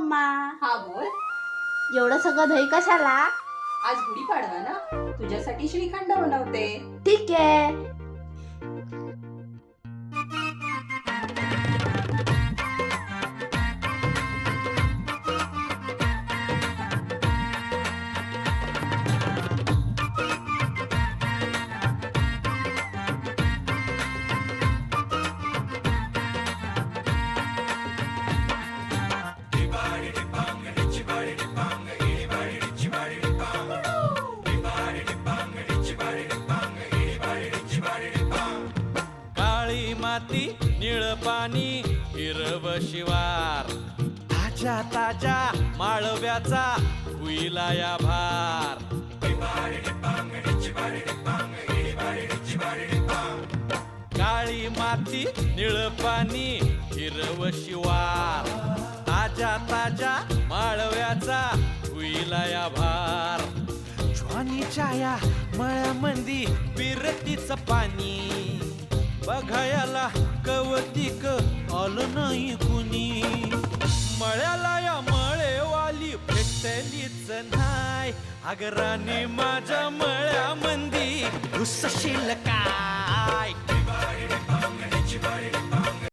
Mamma. हा बोल. एवढं सगळं दही कशाला? आज गुढीपाडवा ना, तुझ्यासाठी श्रीखंड बनवते. ठीक आहे. काळी माती निळ पाणी हिरव शिवार ताज्या ताज्या माळव्याचा हुईला या भार. काळी माती निळ पाणी हिरव शिवार ताज्या ताज्या माळव्याचा हुईला या भार. ज्वानीच्या या मळ्यामंदी बिरतीच पाणी बघायला कवतिक आलं नाही कुणी. मळ्याला या मळेवाली भेटलीच नाही अगराने माझ्या मळ्यामंदी घुसशील काय.